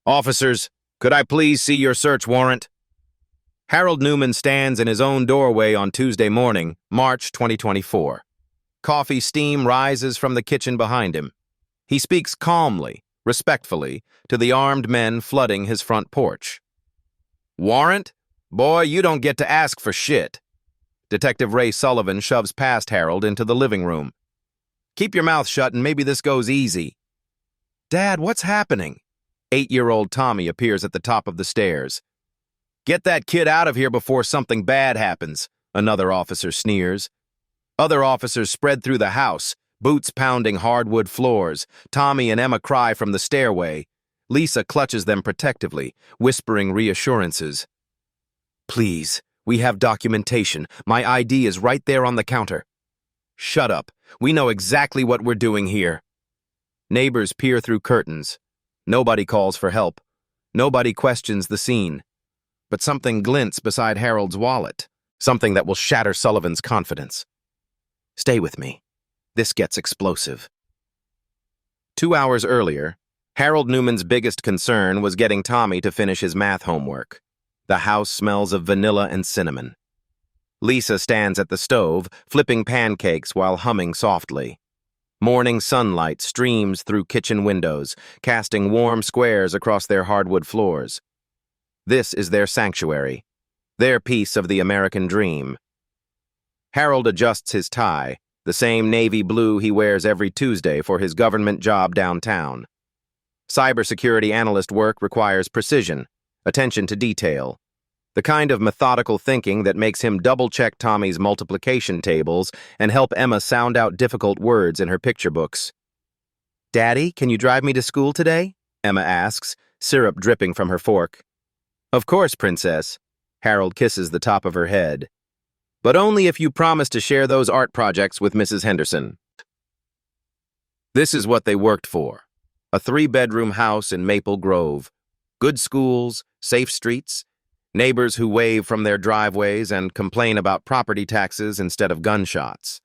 Officers, could I please see your search warrant? Harold Newman stands in his own doorway on Tuesday morning, March 2024. Coffee steam rises from the kitchen behind him. He speaks calmly, respectfully, to the armed men flooding his front porch. Warrant? Boy, you don't get to ask for shit. Detective Ray Sullivan shoves past Harold into the living room. Keep your mouth shut and maybe this goes easy. Dad, what's happening? 8-year-old Tommy appears at the top of the stairs. Get that kid out of here before something bad happens, another officer sneers. Other officers spread through the house, boots pounding hardwood floors. Tommy and Emma cry from the stairway. Lisa clutches them protectively, whispering reassurances. Please, we have documentation. My ID is right there on the counter. Shut up. We know exactly what we're doing here. Neighbors peer through curtains. Nobody calls for help. Nobody questions the scene. But something glints beside Harold's wallet, something that will shatter Sullivan's confidence. Stay with me. This gets explosive. 2 hours earlier, Harold Newman's biggest concern was getting Tommy to finish his math homework. The house smells of vanilla and cinnamon. Lisa stands at the stove, flipping pancakes while humming softly. Morning sunlight streams through kitchen windows, casting warm squares across their hardwood floors. This is their sanctuary, their piece of the American dream. Harold adjusts his tie, the same navy blue he wears every Tuesday for his government job downtown. Cybersecurity analyst work requires precision, attention to detail, the kind of methodical thinking that makes him double-check Tommy's multiplication tables and help Emma sound out difficult words in her picture books. Daddy, can you drive me to school today? Emma asks, syrup dripping from her fork. Of course, Princess. Harold kisses the top of her head. But only if you promise to share those art projects with Mrs. Henderson. This is what they worked for. A 3-bedroom house in Maple Grove. Good schools, safe streets, neighbors who wave from their driveways and complain about property taxes instead of gunshots.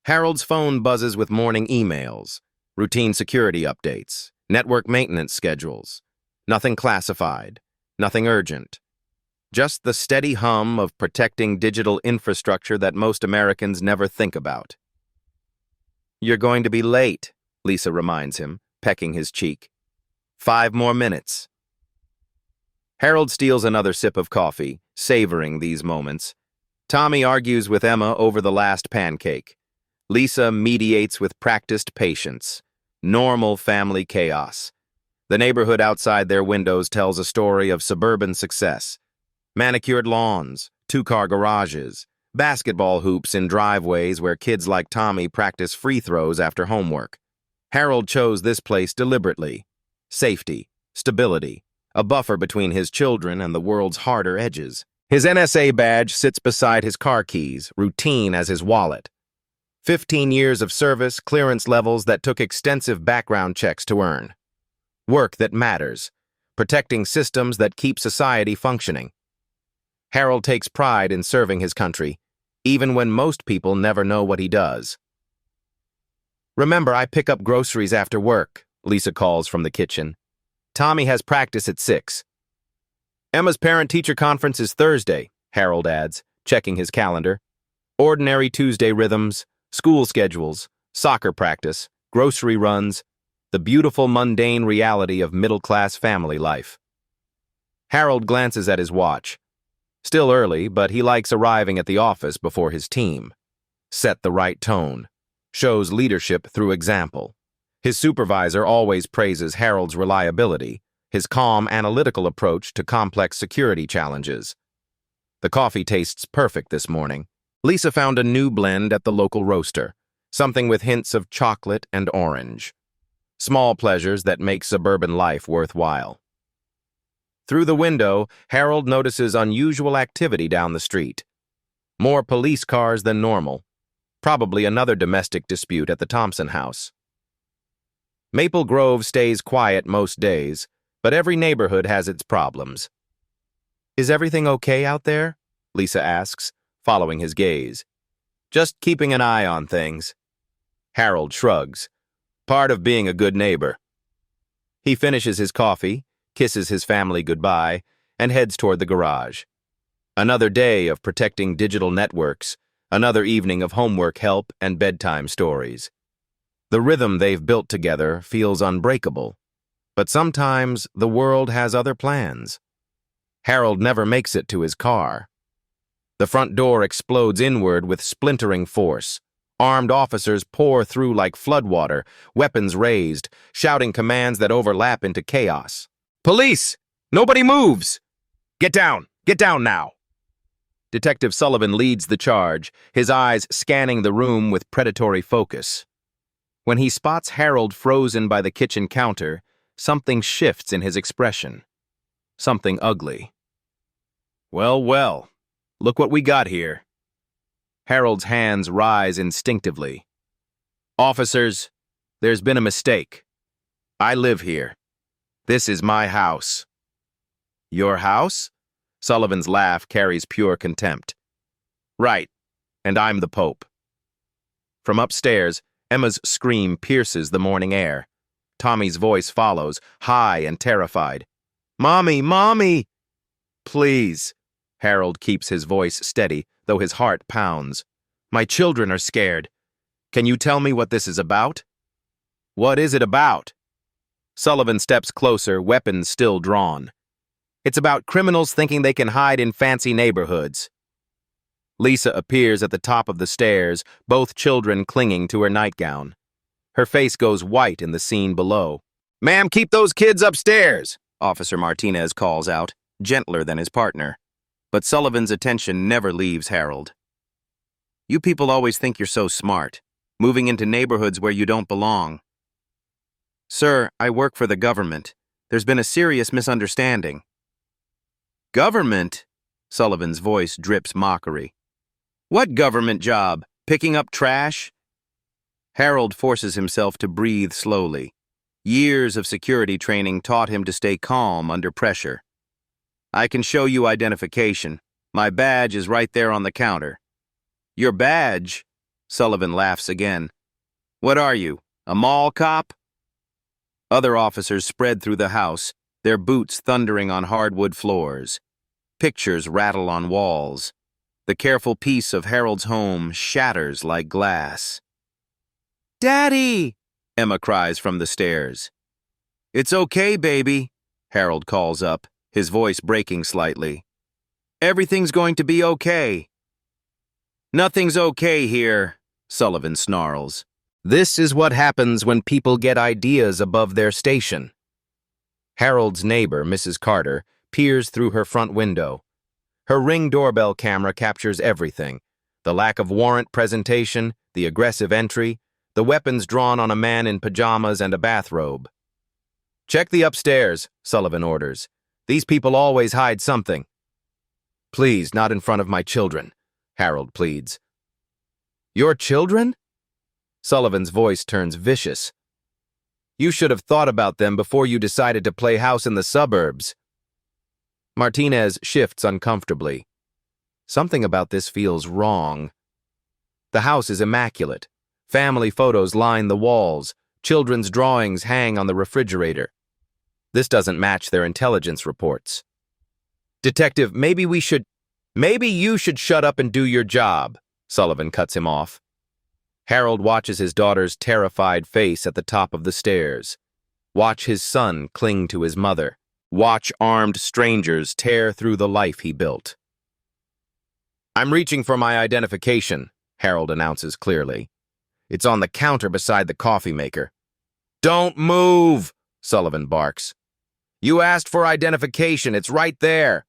Harold's phone buzzes with morning emails, routine security updates, network maintenance schedules. Nothing classified, nothing urgent. Just the steady hum of protecting digital infrastructure that most Americans never think about. You're going to be late, Lisa reminds him, pecking his cheek. 5 more minutes. Harold steals another sip of coffee, savoring these moments. Tommy argues with Emma over the last pancake. Lisa mediates with practiced patience. Normal family chaos. The neighborhood outside their windows tells a story of suburban success. Manicured lawns, 2-car garages, basketball hoops in driveways where kids like Tommy practice free throws after homework. Harold chose this place deliberately. Safety, stability, a buffer between his children and the world's harder edges. His NSA badge sits beside his car keys, routine as his wallet. 15 years of service, clearance levels that took extensive background checks to earn. Work that matters, protecting systems that keep society functioning. Harold takes pride in serving his country, even when most people never know what he does. Remember, I pick up groceries after work, Lisa calls from the kitchen. Tommy has practice at 6. Emma's parent-teacher conference is Thursday, Harold adds, checking his calendar. Ordinary Tuesday rhythms, school schedules, soccer practice, grocery runs, the beautiful mundane reality of middle-class family life. Harold glances at his watch. Still early, but he likes arriving at the office before his team. Set the right tone. Shows leadership through example. His supervisor always praises Harold's reliability, his calm, analytical approach to complex security challenges. The coffee tastes perfect this morning. Lisa found a new blend at the local roaster, something with hints of chocolate and orange. Small pleasures that make suburban life worthwhile. Through the window, Harold notices unusual activity down the street. More police cars than normal. Probably another domestic dispute at the Thompson house. Maple Grove stays quiet most days, but every neighborhood has its problems. Is everything okay out there? Lisa asks, following his gaze. Just keeping an eye on things. Harold shrugs. Part of being a good neighbor. He finishes his coffee, kisses his family goodbye, and heads toward the garage. Another day of protecting digital networks, another evening of homework help and bedtime stories. The rhythm they've built together feels unbreakable, but sometimes the world has other plans. Harold never makes it to his car. The front door explodes inward with splintering force. Armed officers pour through like floodwater, weapons raised, shouting commands that overlap into chaos. "Police! Nobody moves! Get down! Get down now!" Detective Sullivan leads the charge, his eyes scanning the room with predatory focus. When he spots Harold frozen by the kitchen counter, something shifts in his expression. Something ugly. "Well, well, look what we got here." Harold's hands rise instinctively. "Officers, there's been a mistake. I live here. This is my house." "Your house?" Sullivan's laugh carries pure contempt. "Right, and I'm the Pope." From upstairs, Emma's scream pierces the morning air. Tommy's voice follows, high and terrified. "Mommy, Mommy!" "Please." Harold keeps his voice steady, though his heart pounds. "My children are scared. Can you tell me what this is about?" "What is it about?" Sullivan steps closer, weapons still drawn. "It's about criminals thinking they can hide in fancy neighborhoods." Lisa appears at the top of the stairs, both children clinging to her nightgown. Her face goes white in the scene below. "Ma'am, keep those kids upstairs," Officer Martinez calls out, gentler than his partner. But Sullivan's attention never leaves Harold. "You people always think you're so smart, moving into neighborhoods where you don't belong." "Sir, I work for the government. There's been a serious misunderstanding." "Government?" Sullivan's voice drips mockery. "What government job? Picking up trash?" Harold forces himself to breathe slowly. Years of security training taught him to stay calm under pressure. "I can show you identification. My badge is right there on the counter." "Your badge?" Sullivan laughs again. "What are you, a mall cop?" Other officers spread through the house, their boots thundering on hardwood floors. Pictures rattle on walls. The careful peace of Harold's home shatters like glass. "Daddy!" Emma cries from the stairs. "It's okay, baby," Harold calls up, his voice breaking slightly. "Everything's going to be okay." "Nothing's okay here," Sullivan snarls. This is what happens when people get ideas above their station. Harold's neighbor, Mrs. Carter, peers through her front window. Her Ring doorbell camera captures everything: the lack of warrant presentation, the aggressive entry, the weapons drawn on a man in pajamas and a bathrobe. "Check the upstairs," Sullivan orders. "These people always hide something." "Please, not in front of my children," Harold pleads. "Your children?" Sullivan's voice turns vicious. "You should have thought about them before you decided to play house in the suburbs." Martinez shifts uncomfortably. Something about this feels wrong. The house is immaculate. Family photos line the walls. Children's drawings hang on the refrigerator. This doesn't match their intelligence reports. "Detective, maybe you should shut up and do your job," Sullivan cuts him off. Harold watches his daughter's terrified face at the top of the stairs. Watch his son cling to his mother. Watch armed strangers tear through the life he built. "I'm reaching for my identification," Harold announces clearly. "It's on the counter beside the coffee maker." "Don't move," Sullivan barks. "You asked for identification. It's right there."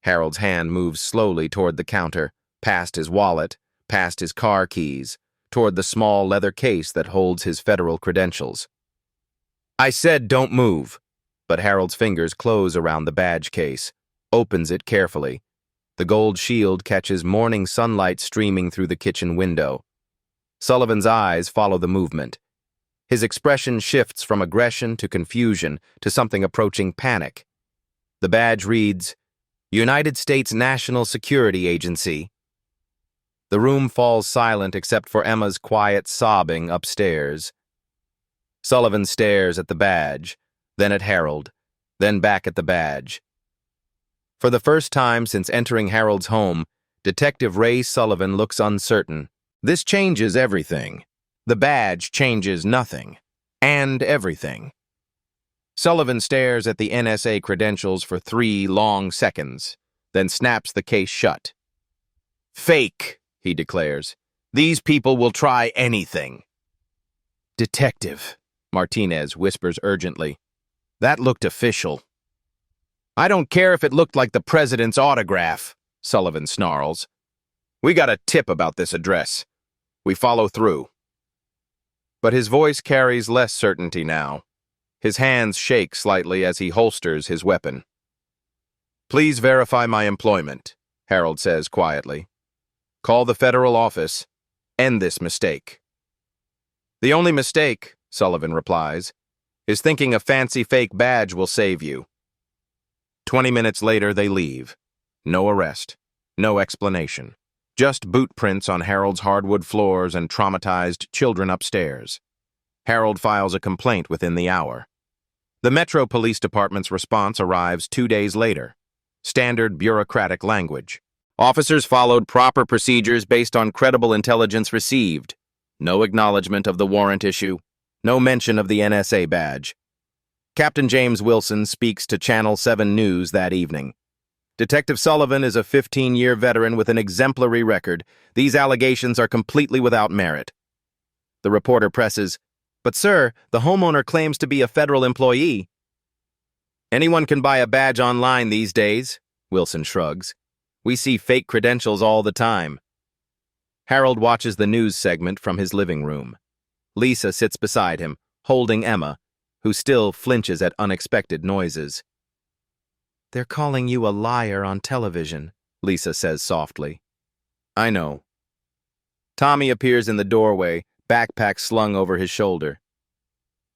Harold's hand moves slowly toward the counter, past his wallet, past his car keys, toward the small leather case that holds his federal credentials. "I said don't move," but Harold's fingers close around the badge case, opens it carefully. The gold shield catches morning sunlight streaming through the kitchen window. Sullivan's eyes follow the movement. His expression shifts from aggression to confusion to something approaching panic. The badge reads, "United States National Security Agency." The room falls silent except for Emma's quiet sobbing upstairs. Sullivan stares at the badge, then at Harold. then back at the badge. For the first time since entering Harold's home, Detective Ray Sullivan looks uncertain. This changes everything. The badge changes nothing. And everything. Sullivan stares at the NSA credentials for 3 long seconds, then snaps the case shut. "Fake," he declares. "These people will try anything." "Detective," Martinez whispers urgently. "That looked official." "I don't care if it looked like the president's autograph," Sullivan snarls. "We got a tip about this address. We follow through." But his voice carries less certainty now. His hands shake slightly as he holsters his weapon. "Please verify my employment," Harold says quietly. "Call the federal office. End this mistake." "The only mistake," Sullivan replies, "is thinking a fancy fake badge will save you." 20 minutes later, they leave. No arrest. No explanation. Just boot prints on Harold's hardwood floors and traumatized children upstairs. Harold files a complaint within the hour. The Metro Police Department's response arrives 2 days later. Standard bureaucratic language. Officers followed proper procedures based on credible intelligence received. No acknowledgement of the warrant issue. No mention of the NSA badge. Captain James Wilson speaks to Channel 7 News that evening. Detective Sullivan is a 15-year veteran with an exemplary record. These allegations are completely without merit. The reporter presses, "But sir, the homeowner claims to be a federal employee." "Anyone can buy a badge online these days," Wilson shrugs. "We see fake credentials all the time." Harold watches the news segment from his living room. Lisa sits beside him, holding Emma, who still flinches at unexpected noises. "They're calling you a liar on television," Lisa says softly. "I know." Tommy appears in the doorway, backpack slung over his shoulder.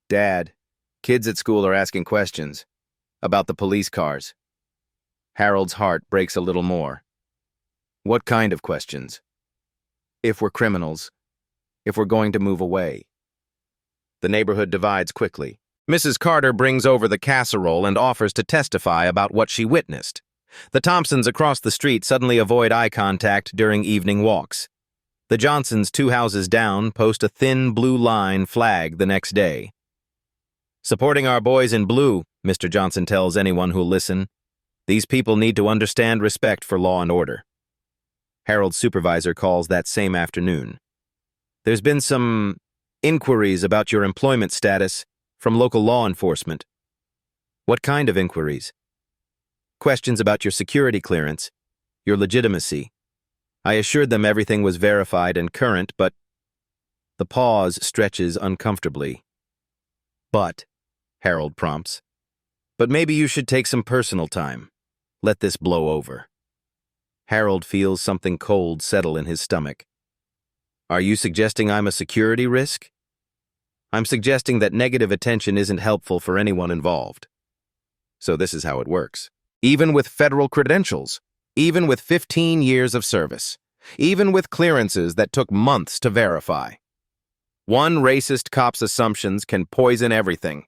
"Dad, kids at school are asking questions about the police cars." Harold's heart breaks a little more. "What kind of questions?" "If we're criminals. If we're going to move away." The neighborhood divides quickly. Mrs. Carter brings over the casserole and offers to testify about what she witnessed. The Thompsons across the street suddenly avoid eye contact during evening walks. The Johnsons, 2 houses down, post a thin blue line flag the next day. "Supporting our boys in blue," Mr. Johnson tells anyone who'll listen. "These people need to understand respect for law and order." Harold's supervisor calls that same afternoon. "There's been some inquiries about your employment status from local law enforcement." "What kind of inquiries?" "Questions about your security clearance, your legitimacy. I assured them everything was verified and current, but..." The pause stretches uncomfortably. "But," Harold prompts, "but maybe you should take some personal time. Let this blow over." Harold feels something cold settle in his stomach. "Are you suggesting I'm a security risk?" "I'm suggesting that negative attention isn't helpful for anyone involved." So this is how it works. Even with federal credentials, even with 15 years of service, even with clearances that took months to verify. One racist cop's assumptions can poison everything.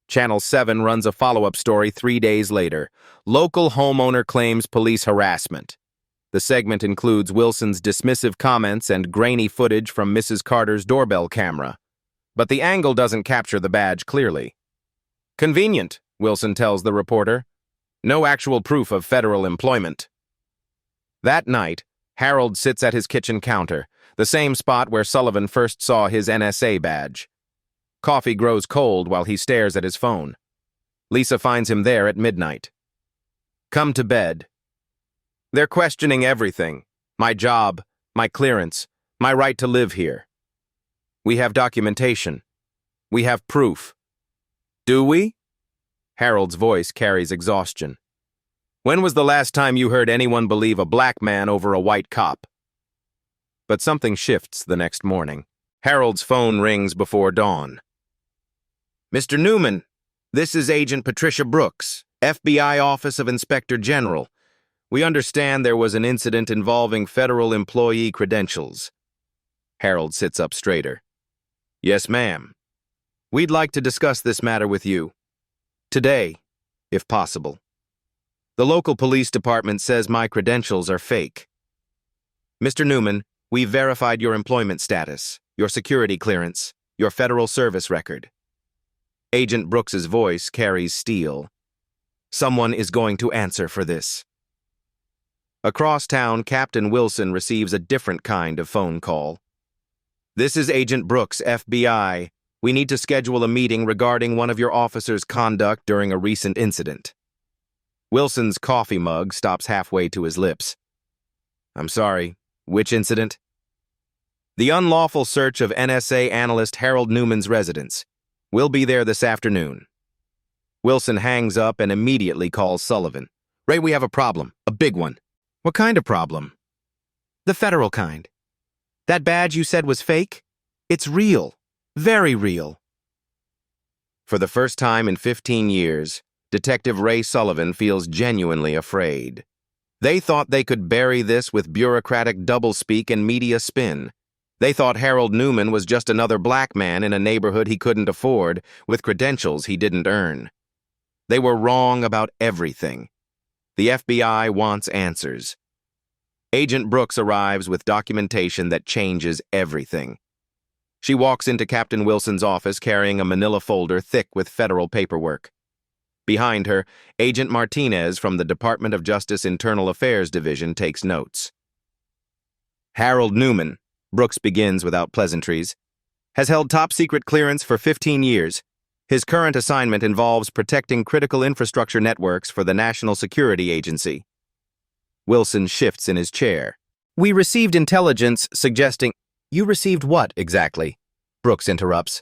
Channel 7 runs a follow-up story 3 days later. Local homeowner claims police harassment. The segment includes Wilson's dismissive comments and grainy footage from Mrs. Carter's doorbell camera. But the angle doesn't capture the badge clearly. "Convenient," Wilson tells the reporter. "No actual proof of federal employment." That night, Harold sits at his kitchen counter, the same spot where Sullivan first saw his NSA badge. Coffee grows cold while he stares at his phone. Lisa finds him there at midnight. "Come to bed." "They're questioning everything. My job, my clearance, my right to live here." "We have documentation. We have proof." "Do we?" Harold's voice carries exhaustion. "When was the last time you heard anyone believe a black man over a white cop?" But something shifts the next morning. Harold's phone rings before dawn. "Mr. Newman, this is Agent Patricia Brooks, FBI Office of Inspector General. We understand there was an incident involving federal employee credentials." Harold sits up straighter. "Yes, ma'am. We'd like to discuss this matter with you. Today." if possible. The local police department says my credentials are fake. Mr. Newman, we've verified your employment status, your security clearance, your federal service record. Agent Brooks's voice carries steel. Someone is going to answer for this. Across town, Captain Wilson receives a different kind of phone call. This is Agent Brooks, FBI. We need to schedule a meeting regarding one of your officers' conduct during a recent incident. Wilson's coffee mug stops halfway to his lips. I'm sorry, which incident? The unlawful search of NSA analyst Harold Newman's residence. We'll be there this afternoon. Wilson hangs up and immediately calls Sullivan. Ray, we have a problem, a big one. What kind of problem? The federal kind. That badge you said was fake? It's real. Very real. For the first time in 15 years, Detective Ray Sullivan feels genuinely afraid. They thought they could bury this with bureaucratic doublespeak and media spin. They thought Harold Newman was just another black man in a neighborhood he couldn't afford, with credentials he didn't earn. They were wrong about everything. The FBI wants answers. Agent Brooks arrives with documentation that changes everything. She walks into Captain Wilson's office carrying a manila folder thick with federal paperwork. Behind her, Agent Martinez from the Department of Justice Internal Affairs Division takes notes. Harold Newman, Brooks begins without pleasantries, has held top-secret clearance for 15 years. His current assignment involves protecting critical infrastructure networks for the National Security Agency. Wilson shifts in his chair. We received intelligence suggesting— You received what, exactly? Brooks interrupts.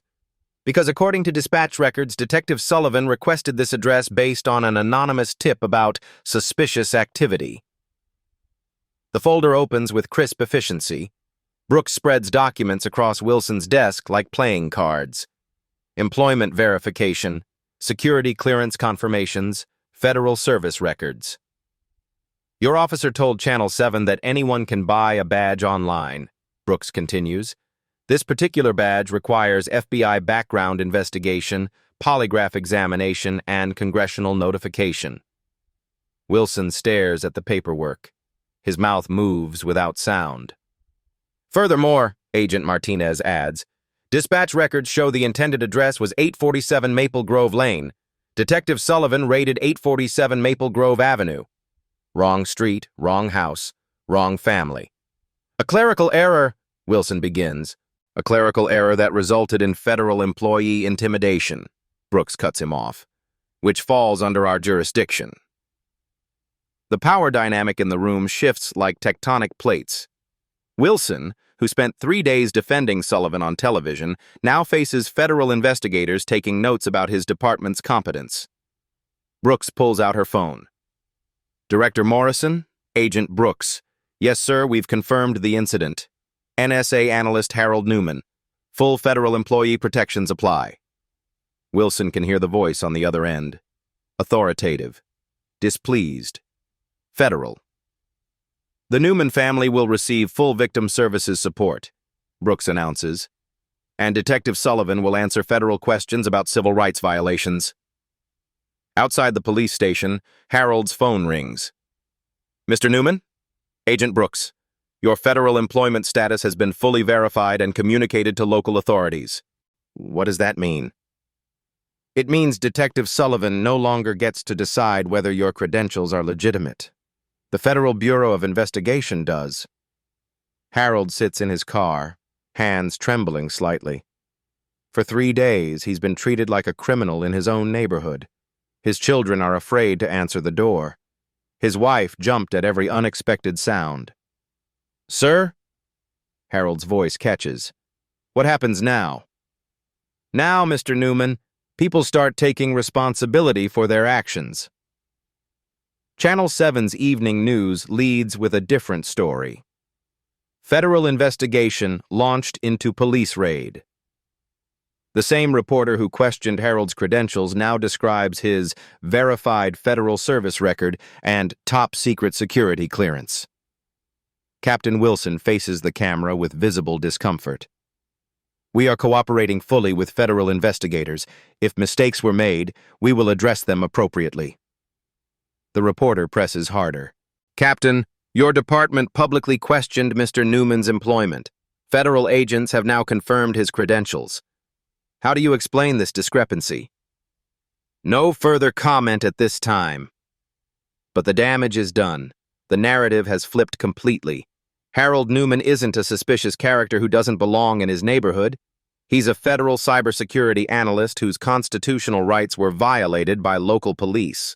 Because according to dispatch records, Detective Sullivan requested this address based on an anonymous tip about suspicious activity. The folder opens with crisp efficiency. Brooks spreads documents across Wilson's desk like playing cards. Employment verification, security clearance confirmations, federal service records. Your officer told Channel 7 that anyone can buy a badge online, Brooks continues. This particular badge requires FBI background investigation, polygraph examination, and congressional notification. Wilson stares at the paperwork. His mouth moves without sound. Furthermore, Agent Martinez adds, dispatch records show the intended address was 847 Maple Grove Lane. Detective Sullivan raided 847 Maple Grove Avenue. Wrong street, wrong house, wrong family. A clerical error, Wilson begins. A clerical error that resulted in federal employee intimidation, Brooks cuts him off, which falls under our jurisdiction. The power dynamic in the room shifts like tectonic plates. Wilson, who spent 3 days defending Sullivan on television, now faces federal investigators taking notes about his department's competence. Brooks pulls out her phone. Director Morrison, Agent Brooks. Yes, sir, we've confirmed the incident. NSA analyst Harold Newman. Full federal employee protections apply. Wilson can hear the voice on the other end. Authoritative. Displeased. Federal. The Newman family will receive full victim services support, Brooks announces, and Detective Sullivan will answer federal questions about civil rights violations. Outside the police station, Harold's phone rings. Mr. Newman? Agent Brooks. Your federal employment status has been fully verified and communicated to local authorities. What does that mean? It means Detective Sullivan no longer gets to decide whether your credentials are legitimate. The Federal Bureau of Investigation does. Harold sits in his car, hands trembling slightly. For 3 days, he's been treated like a criminal in his own neighborhood. His children are afraid to answer the door. His wife jumped at every unexpected sound. Sir? Harold's voice catches. What happens now? Now, Mr. Newman, people start taking responsibility for their actions. Channel 7's evening news leads with a different story. Federal investigation launched into police raid. The same reporter who questioned Harold's credentials now describes his verified federal service record and top-secret security clearance. Captain Wilson faces the camera with visible discomfort. We are cooperating fully with federal investigators. If mistakes were made, we will address them appropriately. The reporter presses harder. Captain, your department publicly questioned Mr. Newman's employment. Federal agents have now confirmed his credentials. How do you explain this discrepancy? No further comment at this time. But the damage is done. The narrative has flipped completely. Harold Newman isn't a suspicious character who doesn't belong in his neighborhood. He's a federal cybersecurity analyst whose constitutional rights were violated by local police.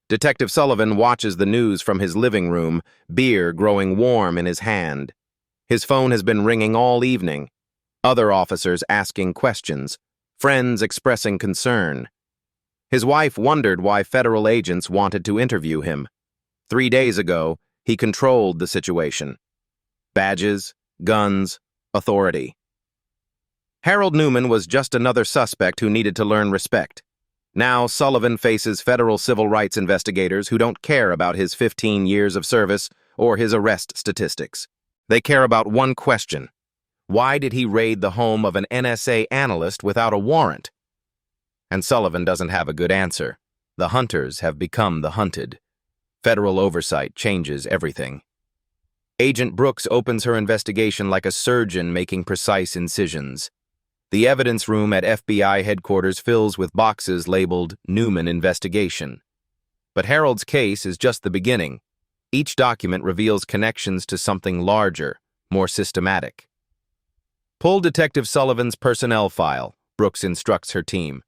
Detective Sullivan watches the news from his living room, beer growing warm in his hand. His phone has been ringing all evening. Other officers asking questions, friends expressing concern. His wife wondered why federal agents wanted to interview him. 3 days ago, he controlled the situation. Badges, guns, authority. Harold Newman was just another suspect who needed to learn respect. Now Sullivan faces federal civil rights investigators who don't care about his 15 years of service or his arrest statistics. They care about one question. Why did he raid the home of an NSA analyst without a warrant? And Sullivan doesn't have a good answer. The hunters have become the hunted. Federal oversight changes everything. Agent Brooks opens her investigation like a surgeon making precise incisions. The evidence room at FBI headquarters fills with boxes labeled Newman Investigation. But Harold's case is just the beginning. Each document reveals connections to something larger, more systematic. Pull Detective Sullivan's personnel file, Brooks instructs her team.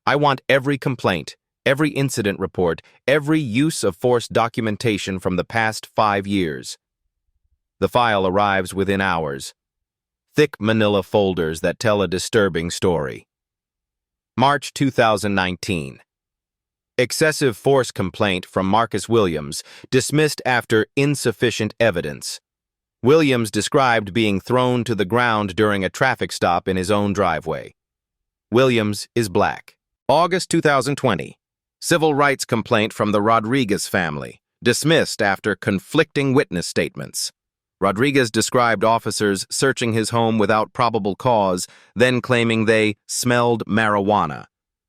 I want every complaint, every incident report, every use of force documentation from the past 5 years. The file arrives within hours. Thick manila folders that tell a disturbing story. March 2019. Excessive force complaint from Marcus Williams, dismissed after insufficient evidence. Williams described being thrown to the ground during a traffic stop in his own driveway. Williams is black. August 2020. Civil rights complaint from the Rodriguez family, dismissed after conflicting witness statements. Rodriguez described officers searching his home without probable cause, then claiming they smelled marijuana.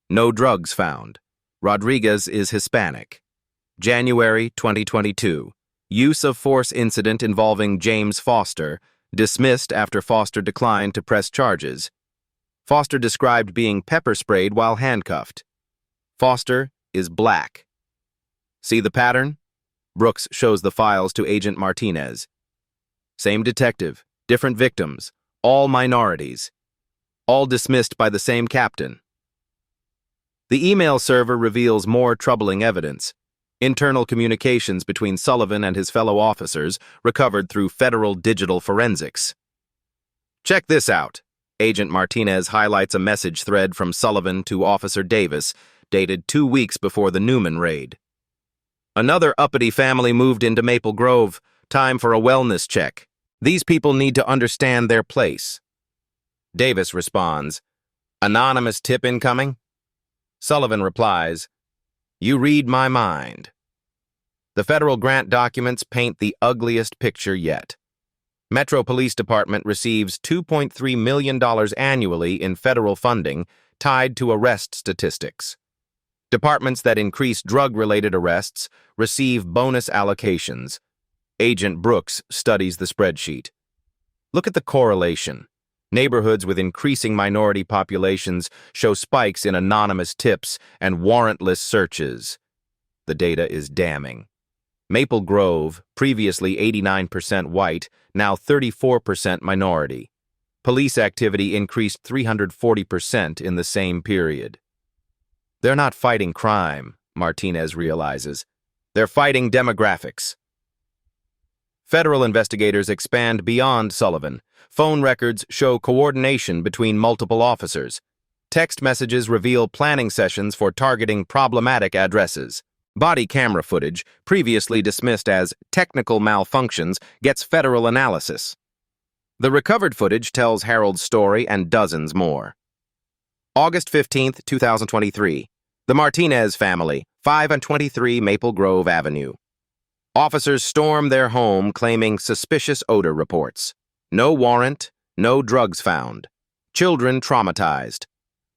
No drugs found. Rodriguez is Hispanic. January 2022. Use of force incident involving James Foster, dismissed after Foster declined to press charges. Foster described being pepper sprayed while handcuffed. Foster is black. See the pattern? Brooks shows the files to Agent Martinez. Same detective, different victims, all minorities. All dismissed by the same captain. The email server reveals more troubling evidence. Internal communications between Sullivan and his fellow officers recovered through federal digital forensics. Check this out. Agent Martinez highlights a message thread from Sullivan to Officer Davis, dated 2 weeks before the Newman raid. Another uppity family moved into Maple Grove. Time for a wellness check. These people need to understand their place. Davis responds, anonymous tip incoming? Sullivan replies, you read my mind. The federal grant documents paint the ugliest picture yet. Metro Police Department receives $2.3 million annually in federal funding tied to arrest statistics. Departments that increase drug-related arrests receive bonus allocations. Agent Brooks studies the spreadsheet. Look at the correlation. Neighborhoods with increasing minority populations show spikes in anonymous tips and warrantless searches. The data is damning. Maple Grove, previously 89% white, now 34% minority. Police activity increased 340% in the same period. They're not fighting crime, Martinez realizes. They're fighting demographics. Federal investigators expand beyond Sullivan. Phone records show coordination between multiple officers. Text messages reveal planning sessions for targeting problematic addresses. Body camera footage, previously dismissed as technical malfunctions, gets federal analysis. The recovered footage tells Harold's story and dozens more. August 15, 2023. The Martinez family, 5 and 23 Maple Grove Avenue. Officers storm their home claiming suspicious odor reports. No warrant, no drugs found. Children traumatized.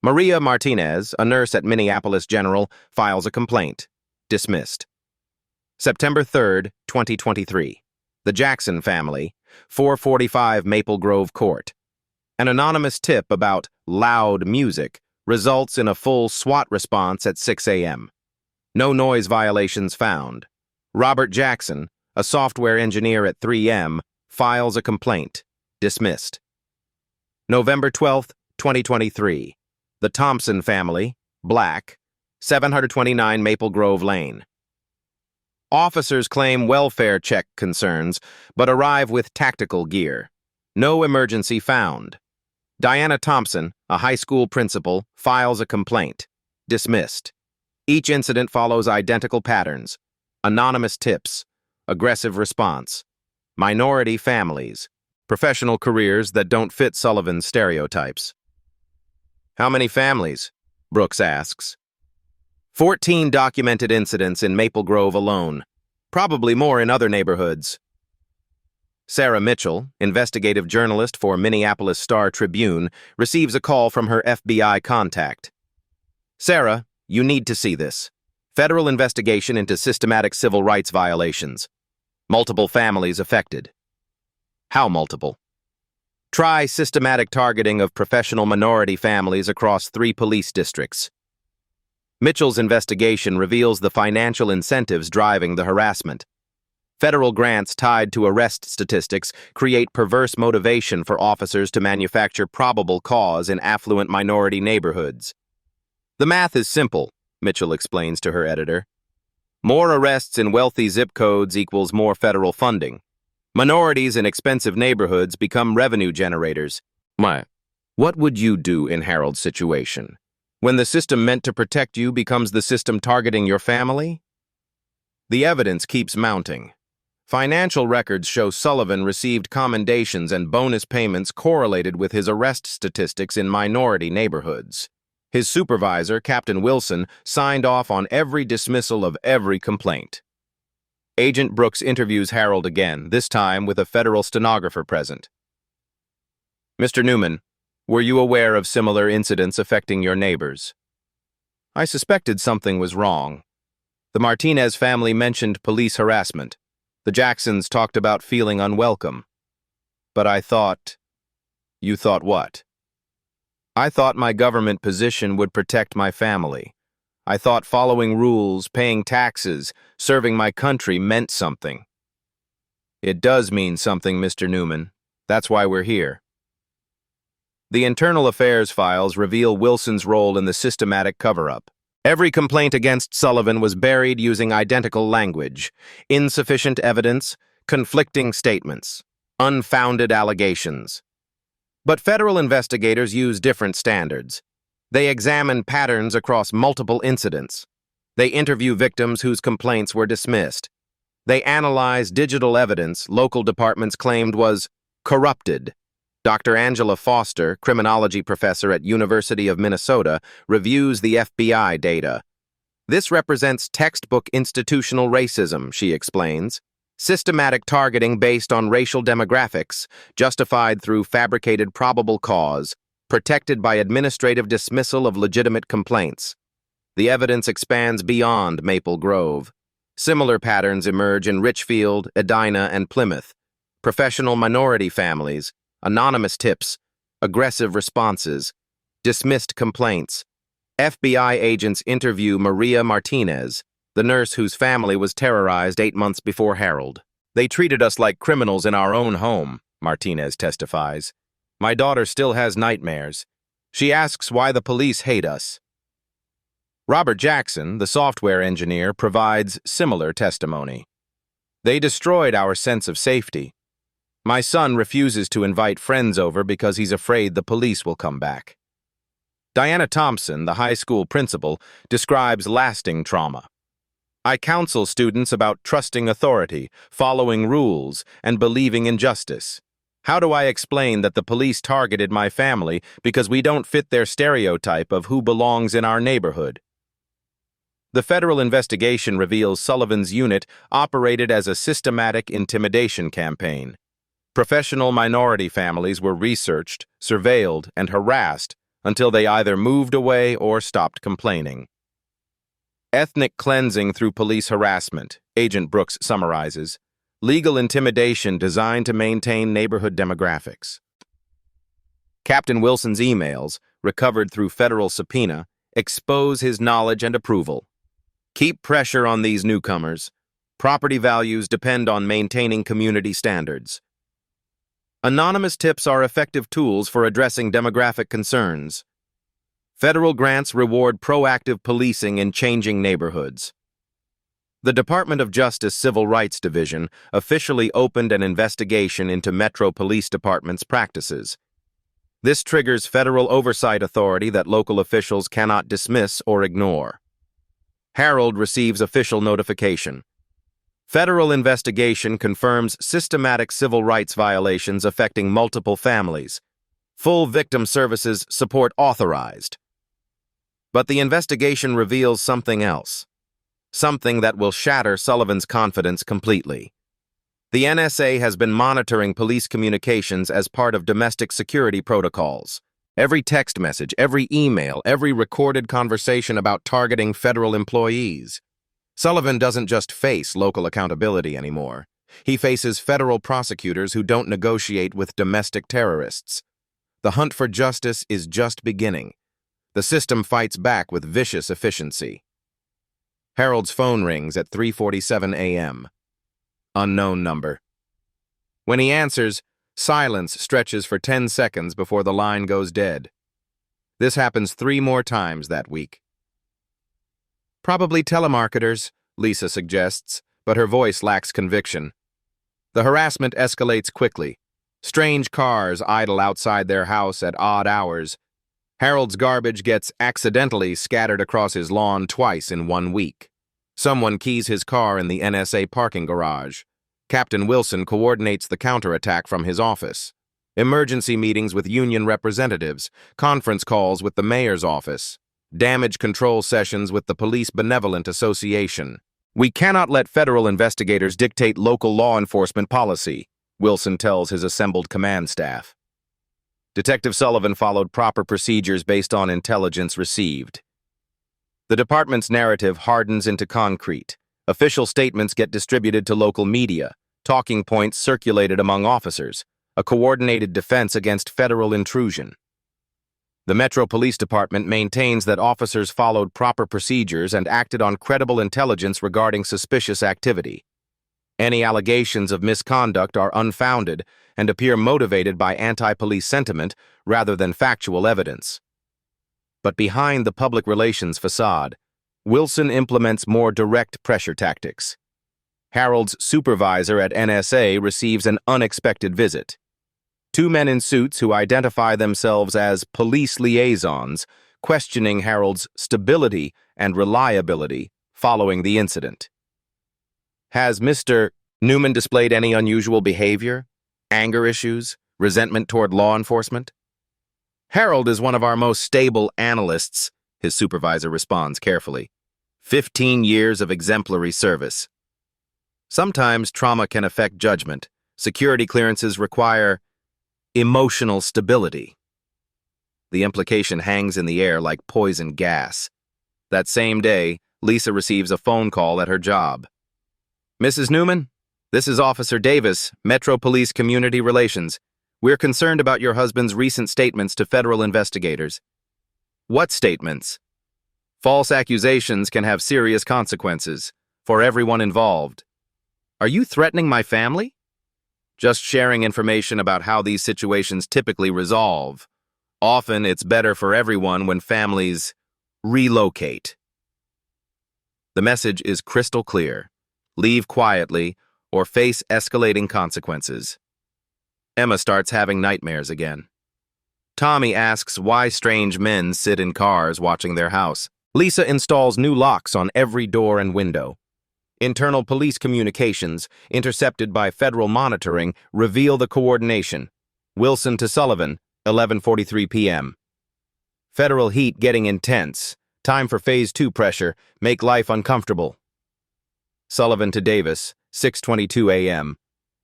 Maria Martinez, a nurse at Minneapolis General, files a complaint. Dismissed. September 3rd, 2023. The Jackson family, 445 Maple Grove Court. An anonymous tip about loud music results in a full SWAT response at 6 a.m. No noise violations found. Robert Jackson, a software engineer at 3M, files a complaint. Dismissed. November 12th, 2023. The Thompson family, Black, 729 Maple Grove Lane. Officers claim welfare check concerns, but arrive with tactical gear. No emergency found. Diana Thompson, a high school principal, files a complaint. Dismissed. Each incident follows identical patterns. Anonymous tips. Aggressive response. Minority families. Professional careers that don't fit Sullivan's stereotypes. How many families? Brooks asks. 14 documented incidents in Maple Grove alone. Probably more in other neighborhoods. Sarah Mitchell, investigative journalist for Minneapolis Star-Tribune, receives a call from her FBI contact. Sarah, you need to see this. Federal investigation into systematic civil rights violations. Multiple families affected. How multiple? Try systematic targeting of professional minority families across 3 police districts. Mitchell's investigation reveals the financial incentives driving the harassment. Federal grants tied to arrest statistics create perverse motivation for officers to manufacture probable cause in affluent minority neighborhoods. The math is simple, Mitchell explains to her editor. More arrests in wealthy zip codes equals more federal funding. Minorities in expensive neighborhoods become revenue generators. What would you do in Harold's situation? When the system meant to protect you becomes the system targeting your family? The evidence keeps mounting. Financial records show Sullivan received commendations and bonus payments correlated with his arrest statistics in minority neighborhoods. His supervisor, Captain Wilson, signed off on every dismissal of every complaint. Agent Brooks interviews Harold again, this time with a federal stenographer present. Mr. Newman, were you aware of similar incidents affecting your neighbors? I suspected something was wrong. The Martinez family mentioned police harassment. The Jacksons talked about feeling unwelcome. But I thought... You thought what? I thought my government position would protect my family. I thought following rules, paying taxes, serving my country meant something. It does mean something, Mr. Newman. That's why we're here. The internal affairs files reveal Wilson's role in the systematic cover-up. Every complaint against Sullivan was buried using identical language. Insufficient evidence, conflicting statements, unfounded allegations. But federal investigators use different standards. They examine patterns across multiple incidents. They interview victims whose complaints were dismissed. They analyze digital evidence local departments claimed was corrupted. Dr. Angela Foster, criminology professor at University of Minnesota, reviews the FBI data. This represents textbook institutional racism, she explains. Systematic targeting based on racial demographics, justified through fabricated probable cause, protected by administrative dismissal of legitimate complaints. The evidence expands beyond Maple Grove. Similar patterns emerge in Richfield, Edina, and Plymouth. Professional minority families, anonymous tips, aggressive responses, dismissed complaints. FBI agents interview Maria Martinez, the nurse whose family was terrorized 8 months before Harold. They treated us like criminals in our own home, Martinez testifies. My daughter still has nightmares. She asks why the police hate us. Robert Jackson, the software engineer, provides similar testimony. They destroyed our sense of safety. My son refuses to invite friends over because he's afraid the police will come back. Diana Thompson, the high school principal, describes lasting trauma. I counsel students about trusting authority, following rules, and believing in justice. How do I explain that the police targeted my family because we don't fit their stereotype of who belongs in our neighborhood? The federal investigation reveals Sullivan's unit operated as a systematic intimidation campaign. Professional minority families were researched, surveilled, and harassed until they either moved away or stopped complaining. Ethnic cleansing through police harassment, Agent Brooks summarizes. Legal intimidation designed to maintain neighborhood demographics. Captain Wilson's emails, recovered through federal subpoena, expose his knowledge and approval. Keep pressure on these newcomers. Property values depend on maintaining community standards. Anonymous tips are effective tools for addressing demographic concerns. Federal grants reward proactive policing in changing neighborhoods. The Department of Justice Civil Rights Division officially opened an investigation into Metro Police Department's practices. This triggers federal oversight authority that local officials cannot dismiss or ignore. Harold receives official notification. Federal investigation confirms systematic civil rights violations affecting multiple families. Full victim services support authorized. But the investigation reveals something else. Something that will shatter Sullivan's confidence completely. The NSA has been monitoring police communications as part of domestic security protocols. Every text message, every email, every recorded conversation about targeting federal employees. Sullivan doesn't just face local accountability anymore. He faces federal prosecutors who don't negotiate with domestic terrorists. The hunt for justice is just beginning. The system fights back with vicious efficiency. Harold's phone rings at 3:47 a.m. Unknown number. When he answers, silence stretches for 10 seconds before the line goes dead. This happens 3 more times that week. Probably telemarketers, Lisa suggests, but her voice lacks conviction. The harassment escalates quickly. Strange cars idle outside their house at odd hours. Harold's garbage gets accidentally scattered across his lawn twice in 1 week. Someone keys his car in the NSA parking garage. Captain Wilson coordinates the counterattack from his office. Emergency meetings with union representatives, conference calls with the mayor's office, damage control sessions with the Police Benevolent Association. We cannot let federal investigators dictate local law enforcement policy, Wilson tells his assembled command staff. Detective Sullivan followed proper procedures based on intelligence received. The department's narrative hardens into concrete. Official statements get distributed to local media, talking points circulated among officers, a coordinated defense against federal intrusion. The Metro Police Department maintains that officers followed proper procedures and acted on credible intelligence regarding suspicious activity. Any allegations of misconduct are unfounded and appear motivated by anti-police sentiment rather than factual evidence. But behind the public relations facade, Wilson implements more direct pressure tactics. Harold's supervisor at NSA receives an unexpected visit. 2 men in suits who identify themselves as police liaisons, questioning Harold's stability and reliability following the incident. Has Mr. Newman displayed any unusual behavior, anger issues, resentment toward law enforcement? Harold is one of our most stable analysts, his supervisor responds carefully. 15 years of exemplary service. Sometimes trauma can affect judgment. Security clearances require emotional stability. The implication hangs in the air like poison gas. That same day, Lisa receives a phone call at her job. Mrs. Newman, this is Officer Davis, Metro Police Community Relations. We're concerned about your husband's recent statements to federal investigators. What statements? False accusations can have serious consequences for everyone involved. Are you threatening my family? Just sharing information about how these situations typically resolve. Often it's better for everyone when families relocate. The message is crystal clear. Leave quietly or face escalating consequences. Emma starts having nightmares again. Tommy asks why strange men sit in cars watching their house. Lisa installs new locks on every door and window. Internal police communications, intercepted by federal monitoring, reveal the coordination. Wilson to Sullivan, 11:43 p.m. Federal heat getting intense. Time for Phase 2 pressure. Make life uncomfortable. Sullivan to Davis, 6:22 a.m.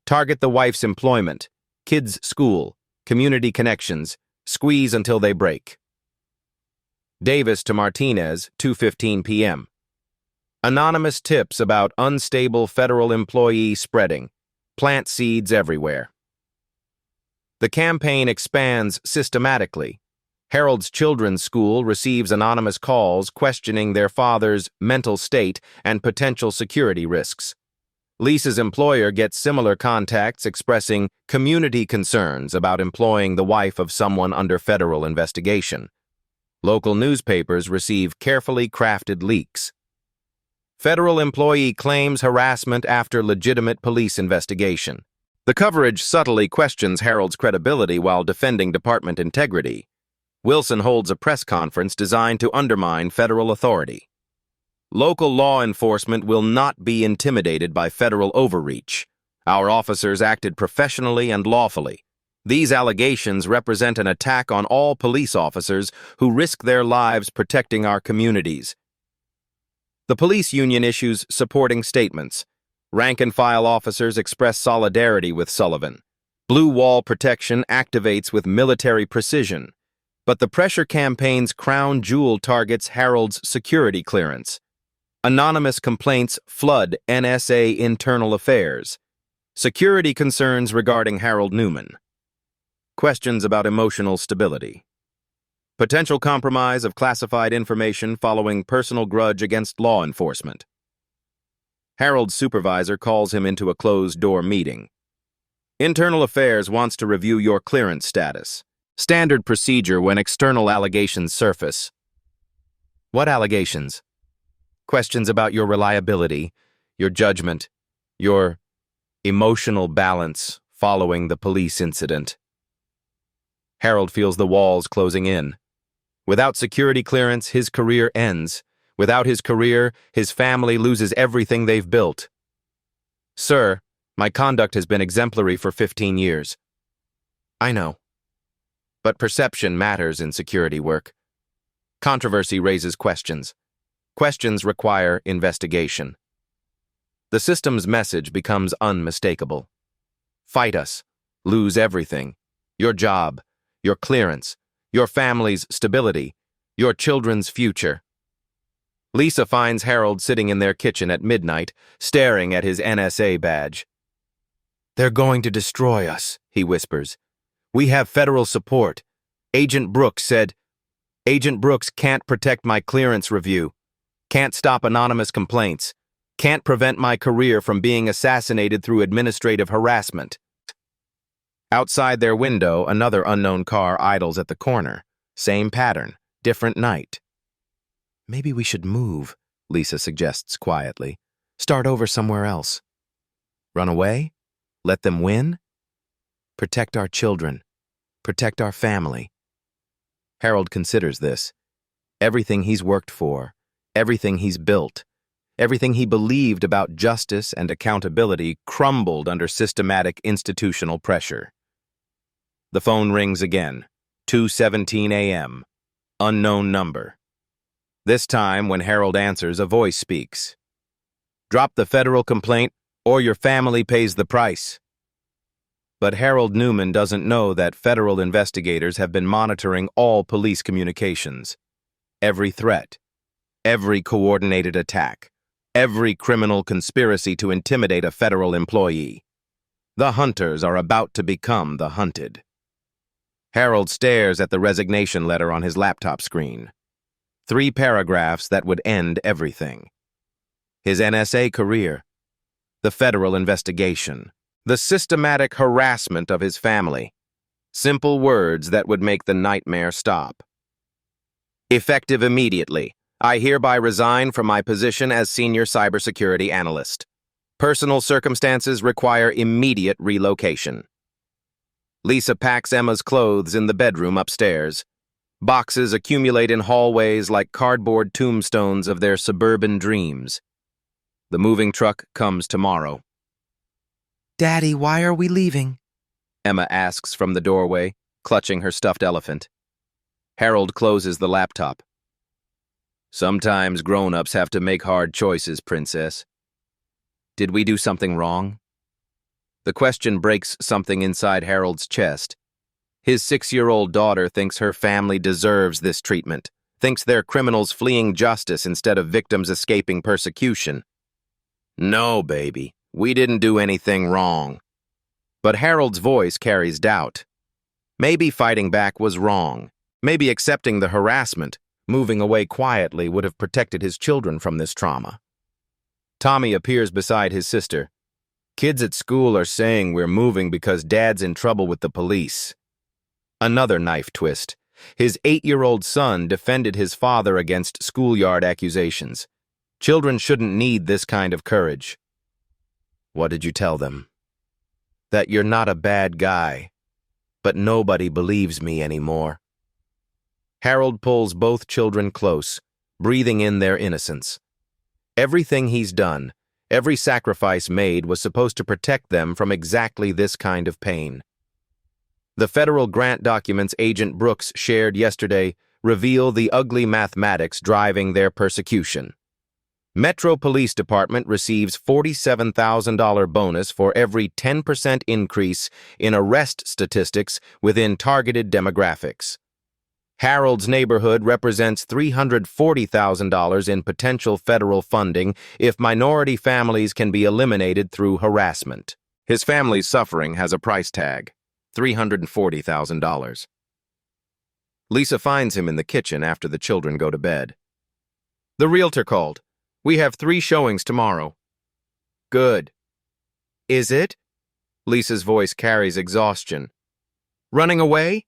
Target the wife's employment, kids' school, community connections. Squeeze until they break. Davis to Martinez, 2:15 p.m. Anonymous tips about unstable federal employee spreading. Plant seeds everywhere. The campaign expands systematically. Harold's children's school receives anonymous calls questioning their father's mental state and potential security risks. Lisa's employer gets similar contacts expressing community concerns about employing the wife of someone under federal investigation. Local newspapers receive carefully crafted leaks. Federal employee claims harassment after legitimate police investigation. The coverage subtly questions Harold's credibility while defending department integrity. Wilson holds a press conference designed to undermine federal authority. Local law enforcement will not be intimidated by federal overreach. Our officers acted professionally and lawfully. These allegations represent an attack on all police officers who risk their lives protecting our communities. The police union issues supporting statements. Rank-and-file officers express solidarity with Sullivan. Blue wall protection activates with military precision. But the pressure campaign's crown jewel targets Harold's security clearance. Anonymous complaints flood NSA internal affairs. Security concerns regarding Harold Newman. Questions about emotional stability. Potential compromise of classified information following personal grudge against law enforcement. Harold's supervisor calls him into a closed-door meeting. Internal Affairs wants to review your clearance status. Standard procedure when external allegations surface. What allegations? Questions about your reliability, your judgment, your emotional balance following the police incident. Harold feels the walls closing in. Without security clearance, his career ends. Without his career, his family loses everything they've built. Sir, my conduct has been exemplary for 15 years. I know. But perception matters in security work. Controversy raises questions. Questions require investigation. The system's message becomes unmistakable. Fight us. Lose everything. Your job, your clearance, your family's stability, your children's future. Lisa finds Harold sitting in their kitchen at midnight, staring at his NSA badge. They're going to destroy us, he whispers. We have federal support. Agent Brooks said, Agent Brooks can't protect my clearance review, can't stop anonymous complaints, can't prevent my career from being assassinated through administrative harassment. Outside their window, another unknown car idles at the corner. Same pattern, different night. Maybe we should move, Lisa suggests quietly. Start over somewhere else. Run away? Let them win? Protect our children. Protect our family. Harold considers this. Everything he's worked for, everything he's built, everything he believed about justice and accountability crumbled under systematic institutional pressure. The phone rings again. 2:17 a.m. Unknown number. This time, when Harold answers, a voice speaks. Drop the federal complaint, or your family pays the price. But Harold Newman doesn't know that federal investigators have been monitoring all police communications. Every threat, every coordinated attack, every criminal conspiracy to intimidate a federal employee. The hunters are about to become the hunted. Harold stares at the resignation letter on his laptop screen. 3 paragraphs that would end everything. His NSA career, the federal investigation, the systematic harassment of his family. Simple words that would make the nightmare stop. Effective immediately, I hereby resign from my position as senior cybersecurity analyst. Personal circumstances require immediate relocation. Lisa packs Emma's clothes in the bedroom upstairs. Boxes accumulate in hallways like cardboard tombstones of their suburban dreams. The moving truck comes tomorrow. Daddy, why are we leaving? Emma asks from the doorway, clutching her stuffed elephant. Harold closes the laptop. Sometimes grown-ups have to make hard choices, Princess. Did we do something wrong? The question breaks something inside Harold's chest. His 6-year-old daughter thinks her family deserves this treatment, thinks they're criminals fleeing justice instead of victims escaping persecution. No, baby, we didn't do anything wrong. But Harold's voice carries doubt. Maybe fighting back was wrong. Maybe accepting the harassment, moving away quietly, would have protected his children from this trauma. Tommy appears beside his sister. Kids at school are saying we're moving because Dad's in trouble with the police. Another knife twist. His 8-year-old son defended his father against schoolyard accusations. Children shouldn't need this kind of courage. What did you tell them? That you're not a bad guy, but nobody believes me anymore. Harold pulls both children close, breathing in their innocence. Everything he's done, every sacrifice made was supposed to protect them from exactly this kind of pain. The federal grant documents Agent Brooks shared yesterday reveal the ugly mathematics driving their persecution. Metro Police Department receives $47,000 bonus for every 10% increase in arrest statistics within targeted demographics. Harold's neighborhood represents $340,000 in potential federal funding if minority families can be eliminated through harassment. His family's suffering has a price tag, $340,000. Lisa finds him in the kitchen after the children go to bed. The realtor called. We have 3 showings tomorrow. Good. Is it? Lisa's voice carries exhaustion. Running away?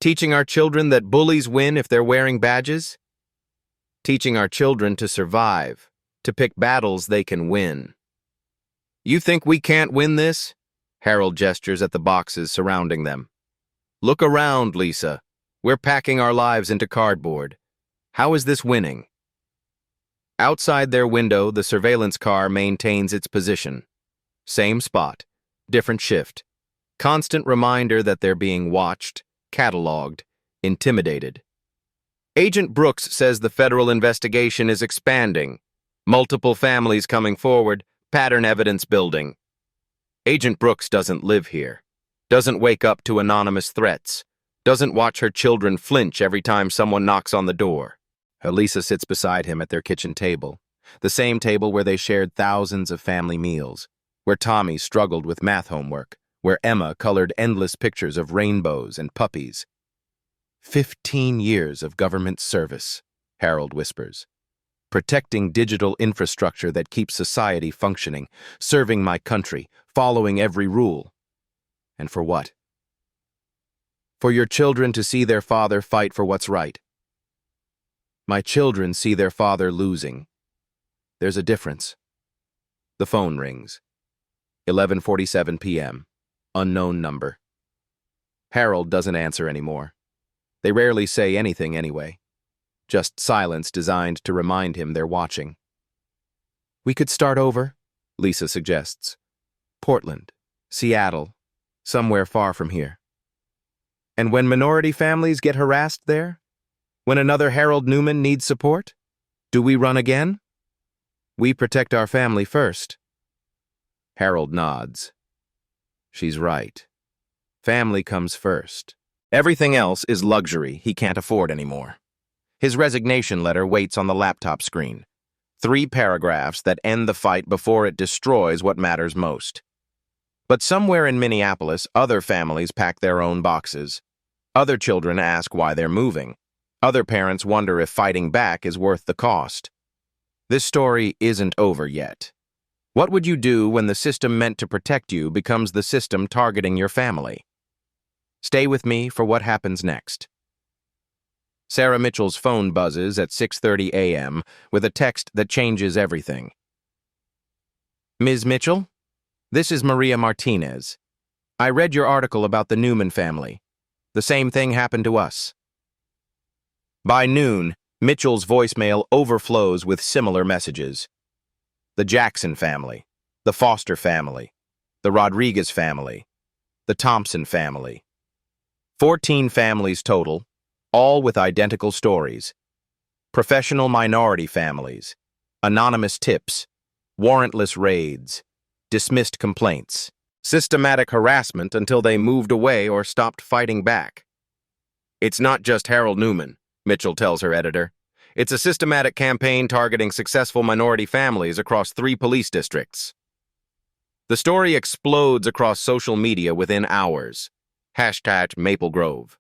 Teaching our children that bullies win if they're wearing badges? Teaching our children to survive, to pick battles they can win. You think we can't win this? Harold gestures at the boxes surrounding them. Look around, Lisa. We're packing our lives into cardboard. How is this winning? Outside their window, the surveillance car maintains its position. Same spot, different shift. Constant reminder that they're being watched, cataloged, intimidated. Agent Brooks says the federal investigation is expanding. Multiple families coming forward, pattern evidence building. Agent Brooks doesn't live here, doesn't wake up to anonymous threats, doesn't watch her children flinch every time someone knocks on the door. Elisa sits beside him at their kitchen table, the same table where they shared thousands of family meals, where Tommy struggled with math homework, where Emma colored endless pictures of rainbows and puppies. 15 years of government service, Harold whispers. Protecting digital infrastructure that keeps society functioning, serving my country, following every rule. And for what? For your children to see their father fight for what's right. My children see their father losing. There's a difference. The phone rings. 11:47 p.m. Unknown number. Harold doesn't answer anymore. They rarely say anything anyway. Just silence designed to remind him they're watching. We could start over, Lisa suggests. Portland, Seattle, somewhere far from here. And when minority families get harassed there? When another Harold Newman needs support? Do we run again? We protect our family first. Harold nods. She's right. Family comes first. Everything else is luxury he can't afford anymore. His resignation letter waits on the laptop screen. 3 paragraphs that end the fight before it destroys what matters most. But somewhere in Minneapolis, other families pack their own boxes. Other children ask why they're moving. Other parents wonder if fighting back is worth the cost. This story isn't over yet. What would you do when the system meant to protect you becomes the system targeting your family? Stay with me for what happens next. Sarah Mitchell's phone buzzes at 6:30 a.m. with a text that changes everything. Ms. Mitchell, this is Maria Martinez. I read your article about the Newman family. The same thing happened to us. By noon, Mitchell's voicemail overflows with similar messages. The Jackson family, the Foster family, the Rodriguez family, the Thompson family. 14 families total, all with identical stories. Professional minority families, anonymous tips, warrantless raids, dismissed complaints, systematic harassment until they moved away or stopped fighting back. It's not just Harold Newman. Mitchell tells her editor. It's a systematic campaign targeting successful minority families across 3 police districts. The story explodes across social media within hours. Hashtag Maple Grove.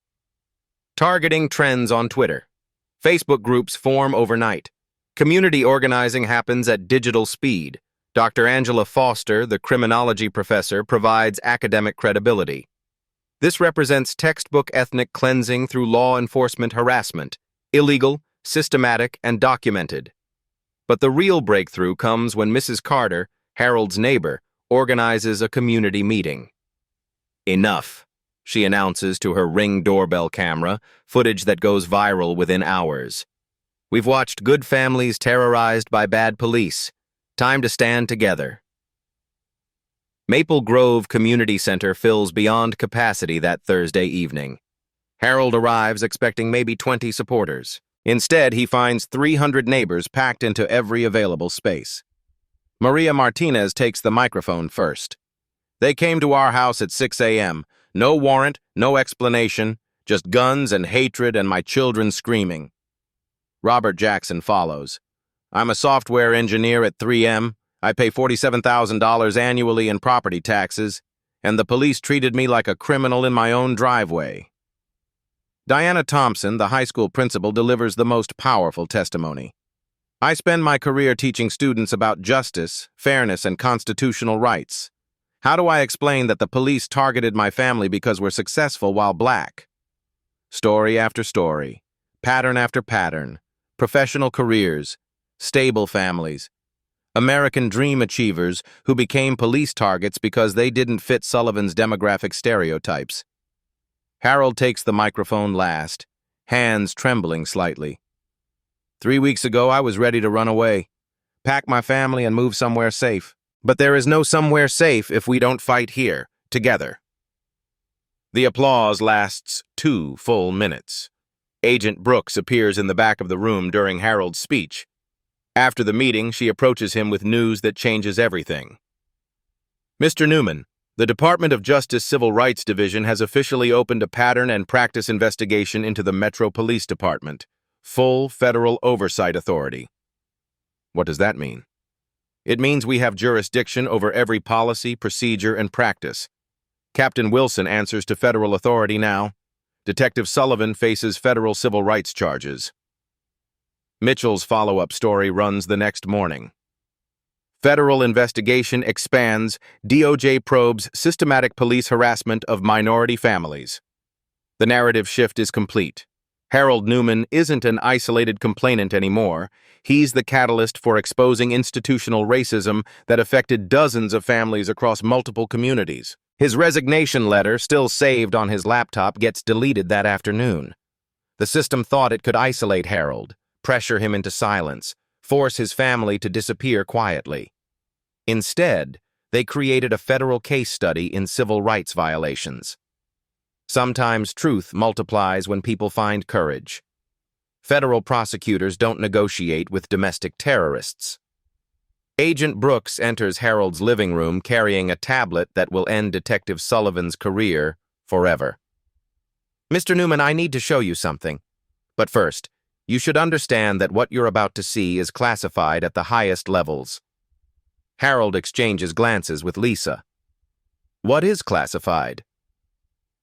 Targeting trends on Twitter. Facebook groups form overnight. Community organizing happens at digital speed. Dr. Angela Foster, the criminology professor, provides academic credibility. This represents textbook ethnic cleansing through law enforcement harassment, illegal, systematic, and documented. But the real breakthrough comes when Mrs. Carter, Harold's neighbor, organizes a community meeting. Enough, she announces to her Ring doorbell camera, footage that goes viral within hours. We've watched good families terrorized by bad police. Time to stand together. Maple Grove Community Center fills beyond capacity that Thursday evening. Harold arrives expecting maybe 20 supporters. Instead, he finds 300 neighbors packed into every available space. Maria Martinez takes the microphone first. They came to our house at 6 a.m. No warrant, no explanation, just guns and hatred and my children screaming. Robert Jackson follows. I'm a software engineer at 3M. I pay $47,000 annually in property taxes, and the police treated me like a criminal in my own driveway. Diana Thompson, the high school principal, delivers the most powerful testimony. I spend my career teaching students about justice, fairness, and constitutional rights. How do I explain that the police targeted my family because we're successful while black? Story after story, pattern after pattern, professional careers, stable families, American dream achievers who became police targets because they didn't fit Sullivan's demographic stereotypes. Harold takes the microphone last, hands trembling slightly. 3 weeks ago, I was ready to run away, pack my family and move somewhere safe. But there is no somewhere safe if we don't fight here, together. The applause lasts 2 full minutes. Agent Brooks appears in the back of the room during Harold's speech. After the meeting, she approaches him with news that changes everything. Mr. Newman, the Department of Justice Civil Rights Division has officially opened a pattern and practice investigation into the Metro Police Department. Full federal oversight authority. What does that mean? It means we have jurisdiction over every policy, procedure, and practice. Captain Wilson answers to federal authority now. Detective Sullivan faces federal civil rights charges. Mitchell's follow-up story runs the next morning. Federal investigation expands. DOJ probes systematic police harassment of minority families. The narrative shift is complete. Harold Newman isn't an isolated complainant anymore. He's the catalyst for exposing institutional racism that affected dozens of families across multiple communities. His resignation letter, still saved on his laptop, gets deleted that afternoon. The system thought it could isolate Harold, pressure him into silence, force his family to disappear quietly. Instead, they created a federal case study in civil rights violations. Sometimes truth multiplies when people find courage. Federal prosecutors don't negotiate with domestic terrorists. Agent Brooks enters Harold's living room carrying a tablet that will end Detective Sullivan's career forever. Mr. Newman, I need to show you something. But first, you should understand that what you're about to see is classified at the highest levels. Harold exchanges glances with Lisa. What is classified?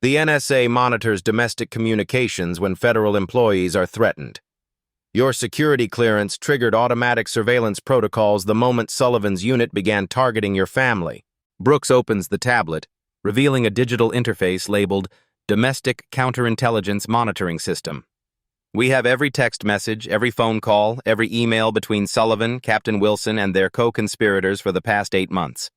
The NSA monitors domestic communications when federal employees are threatened. Your security clearance triggered automatic surveillance protocols the moment Sullivan's unit began targeting your family. Brooks opens the tablet, revealing a digital interface labeled Domestic Counterintelligence Monitoring System. We have every text message, every phone call, every email between Sullivan, Captain Wilson, and their co-conspirators for the past 8 months.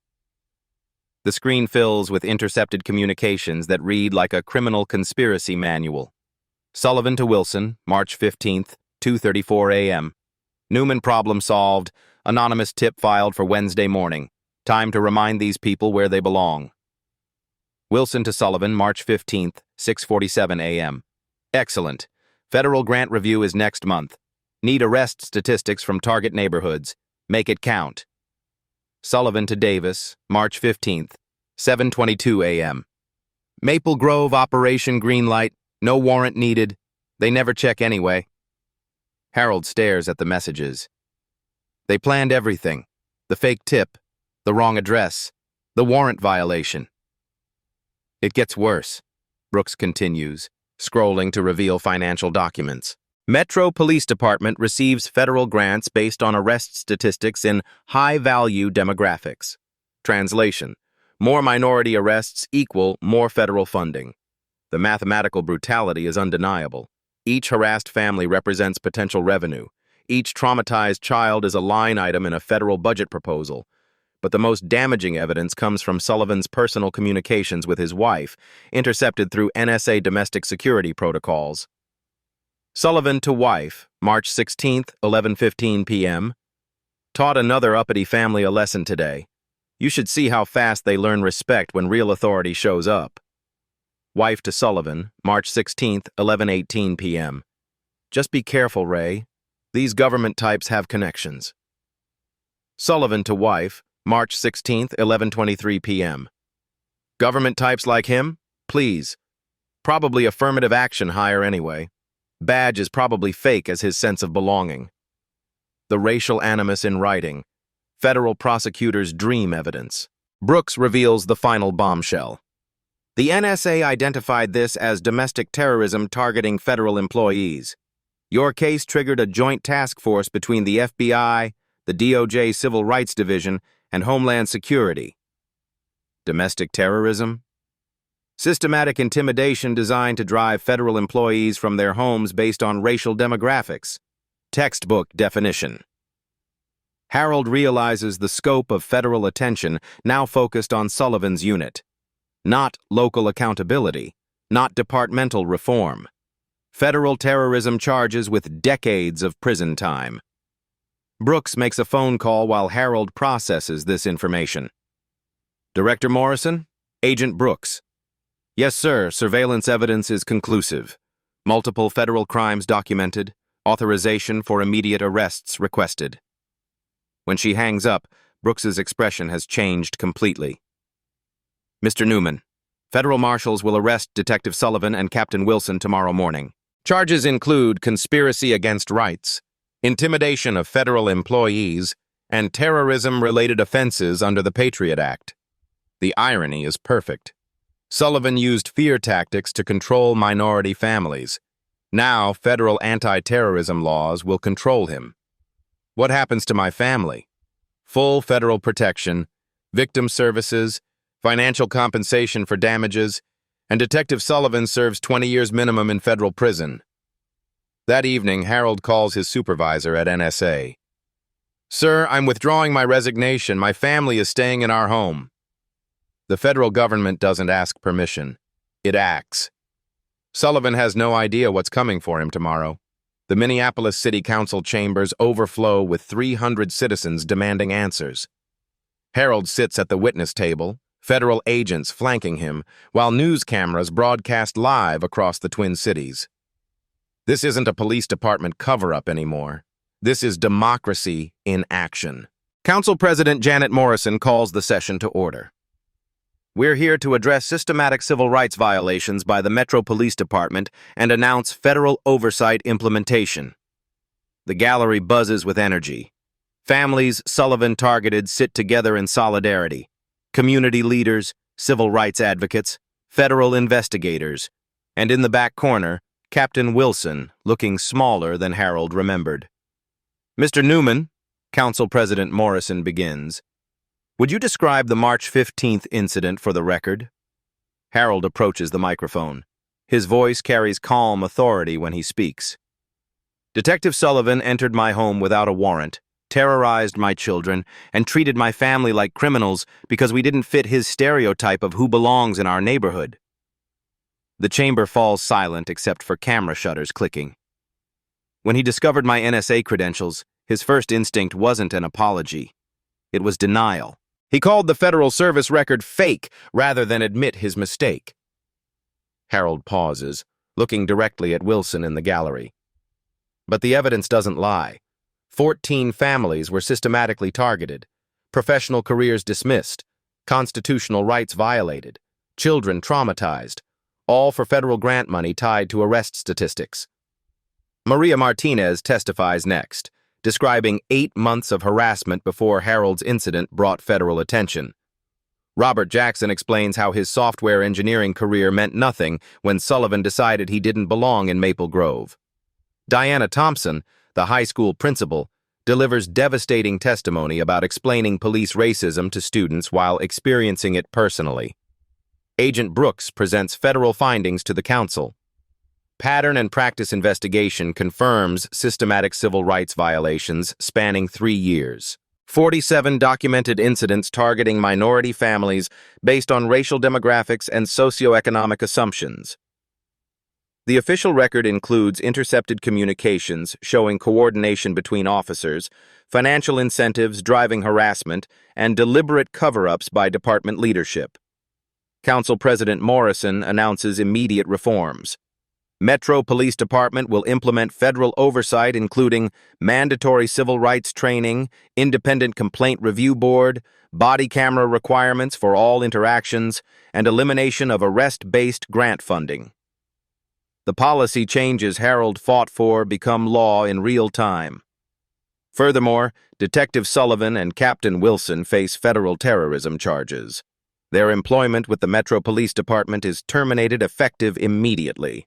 The screen fills with intercepted communications that read like a criminal conspiracy manual. Sullivan to Wilson, March 15th, 2:34 a.m. Newman problem solved. Anonymous tip filed for Wednesday morning. Time to remind these people where they belong. Wilson to Sullivan, March 15th, 6:47 a.m. Excellent. Federal grant review is next month. Need arrest statistics from target neighborhoods. Make it count. Sullivan to Davis, March 15th, 7:22 a.m. Maple Grove Operation Greenlight. No warrant needed. They never check anyway. Harold stares at the messages. They planned everything. The fake tip, the wrong address, the warrant violation. It gets worse, Brooks continues, scrolling to reveal financial documents. Metro Police Department receives federal grants based on arrest statistics in high-value demographics. Translation: more minority arrests equal more federal funding. The mathematical brutality is undeniable. Each harassed family represents potential revenue. Each traumatized child is a line item in a federal budget proposal. But the most damaging evidence comes from Sullivan's personal communications with his wife, intercepted through NSA domestic security protocols. Sullivan to wife, March 16th, 11:15 p.m. Taught another uppity family a lesson today. You should see how fast they learn respect when real authority shows up. Wife to Sullivan, March 16th, 11:18 p.m. Just be careful, Ray. These government types have connections. Sullivan to wife, March 16th, 11:23 p.m. Government types like him? Please. Probably affirmative action hire anyway. Badge is probably fake as his sense of belonging. The racial animus in writing. Federal prosecutors' dream evidence. Brooks reveals the final bombshell. The NSA identified this as domestic terrorism targeting federal employees. Your case triggered a joint task force between the FBI, the DOJ Civil Rights Division, and Homeland Security. Domestic terrorism? Systematic intimidation designed to drive federal employees from their homes based on racial demographics. Textbook definition. Harold realizes the scope of federal attention now focused on Sullivan's unit. Not local accountability, not departmental reform. Federal terrorism charges with decades of prison time. Brooks makes a phone call while Harold processes this information. Director Morrison? Agent Brooks. Yes, sir. Surveillance evidence is conclusive. Multiple federal crimes documented. Authorization for immediate arrests requested. When she hangs up, Brooks's expression has changed completely. Mr. Newman, federal marshals will arrest Detective Sullivan and Captain Wilson tomorrow morning. Charges include conspiracy against rights, intimidation of federal employees, and terrorism-related offenses under the Patriot Act. The irony is perfect. Sullivan used fear tactics to control minority families. Now, federal anti-terrorism laws will control him. What happens to my family? Full federal protection, victim services, financial compensation for damages, and Detective Sullivan serves 20 years minimum in federal prison. That evening, Harold calls his supervisor at NSA. Sir, I'm withdrawing my resignation. My family is staying in our home. The federal government doesn't ask permission. It acts. Sullivan has no idea what's coming for him tomorrow. The Minneapolis City Council chambers overflow with 300 citizens demanding answers. Harold sits at the witness table, federal agents flanking him, while news cameras broadcast live across the Twin Cities. This isn't a police department cover-up anymore. This is democracy in action. Council President Janet Morrison calls the session to order. We're here to address systematic civil rights violations by the Metro Police Department and announce federal oversight implementation. The gallery buzzes with energy. Families Sullivan targeted sit together in solidarity. Community leaders, civil rights advocates, federal investigators, and in the back corner, Captain Wilson, looking smaller than Harold remembered. Mr. Newman, Council President Morrison begins. Would you describe the March 15th incident for the record? Harold approaches the microphone. His voice carries calm authority when he speaks. Detective Sullivan entered my home without a warrant, terrorized my children, and treated my family like criminals because we didn't fit his stereotype of who belongs in our neighborhood. The chamber falls silent except for camera shutters clicking. When he discovered my NSA credentials, his first instinct wasn't an apology. It was denial. He called the Federal Service record fake rather than admit his mistake. Harold pauses, looking directly at Wilson in the gallery. But the evidence doesn't lie. 14 families were systematically targeted, professional careers dismissed, constitutional rights violated, children traumatized, all for federal grant money tied to arrest statistics. Maria Martinez testifies next, describing 8 months of harassment before Harold's incident brought federal attention. Robert Jackson explains how his software engineering career meant nothing when Sullivan decided he didn't belong in Maple Grove. Diana Thompson, the high school principal, delivers devastating testimony about explaining police racism to students while experiencing it personally. Agent Brooks presents federal findings to the council. Pattern and practice investigation confirms systematic civil rights violations spanning 3 years. 47 documented incidents targeting minority families based on racial demographics and socioeconomic assumptions. The official record includes intercepted communications showing coordination between officers, financial incentives driving harassment, and deliberate cover-ups by department leadership. Council President Morrison announces immediate reforms. Metro Police Department will implement federal oversight including mandatory civil rights training, independent complaint review board, body camera requirements for all interactions, and elimination of arrest-based grant funding. The policy changes Harold fought for become law in real time. Furthermore, Detective Sullivan and Captain Wilson face federal terrorism charges. Their employment with the Metro Police Department is terminated effective immediately.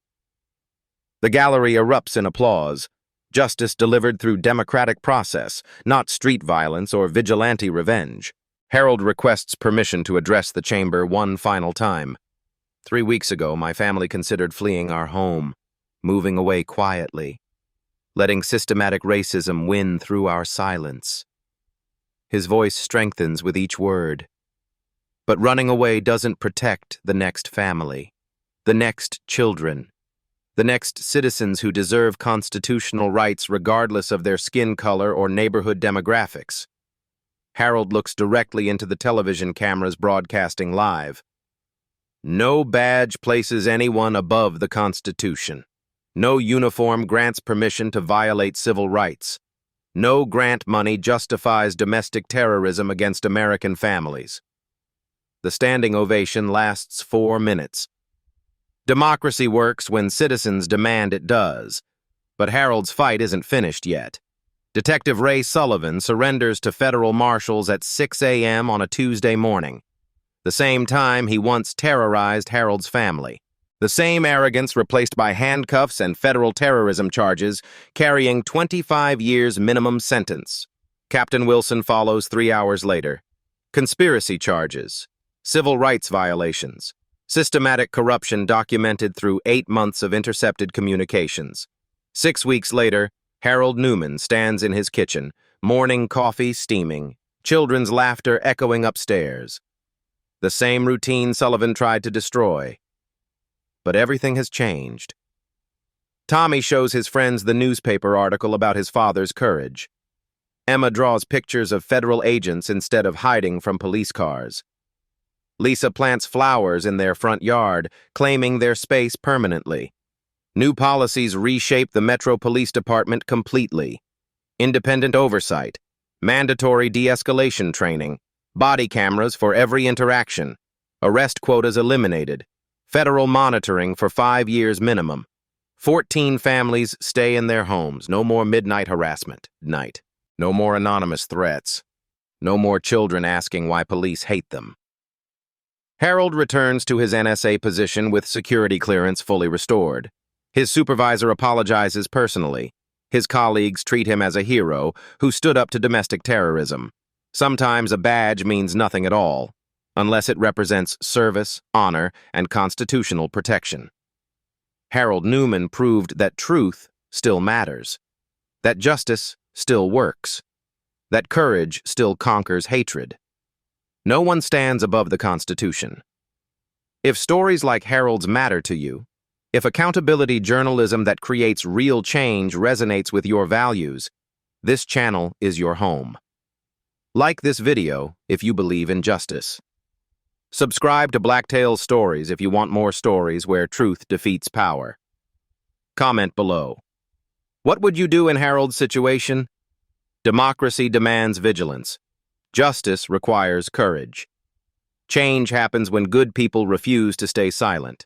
The gallery erupts in applause. Justice delivered through democratic process, not street violence or vigilante revenge. Harold requests permission to address the chamber one final time. 3 weeks ago, my family considered fleeing our home, moving away quietly, letting systematic racism win through our silence. His voice strengthens with each word. But running away doesn't protect the next family, the next children, the next citizens who deserve constitutional rights regardless of their skin color or neighborhood demographics. Harold looks directly into the television cameras broadcasting live. No badge places anyone above the Constitution. No uniform grants permission to violate civil rights. No grant money justifies domestic terrorism against American families. The standing ovation lasts 4 minutes. Democracy works when citizens demand it does. But Harold's fight isn't finished yet. Detective Ray Sullivan surrenders to federal marshals at 6 a.m. on a Tuesday morning. The same time he once terrorized Harold's family. The same arrogance replaced by handcuffs and federal terrorism charges, carrying 25 years minimum sentence. Captain Wilson follows 3 hours later. Conspiracy charges, civil rights violations, systematic corruption documented through 8 months of intercepted communications. 6 weeks later, Harold Newman stands in his kitchen, morning coffee steaming, children's laughter echoing upstairs. The same routine Sullivan tried to destroy. But everything has changed. Tommy shows his friends the newspaper article about his father's courage. Emma draws pictures of federal agents instead of hiding from police cars. Lisa plants flowers in their front yard, claiming their space permanently. New policies reshape the Metro Police Department completely. Independent oversight, mandatory de-escalation training, body cameras for every interaction, arrest quotas eliminated, federal monitoring for 5 years minimum. 14 families stay in their homes, no more midnight harassment, night. No more anonymous threats. No more children asking why police hate them. Harold returns to his NSA position with security clearance fully restored. His supervisor apologizes personally. His colleagues treat him as a hero who stood up to domestic terrorism. Sometimes a badge means nothing at all, unless it represents service, honor, and constitutional protection. Harold Newman proved that truth still matters, that justice still works, that courage still conquers hatred. No one stands above the Constitution. If stories like Harold's matter to you, if accountability journalism that creates real change resonates with your values, this channel is your home. Like this video if you believe in justice. Subscribe to Blacktail's Stories if you want more stories where truth defeats power. Comment below. What would you do in Harold's situation? Democracy demands vigilance. Justice requires courage. Change happens when good people refuse to stay silent.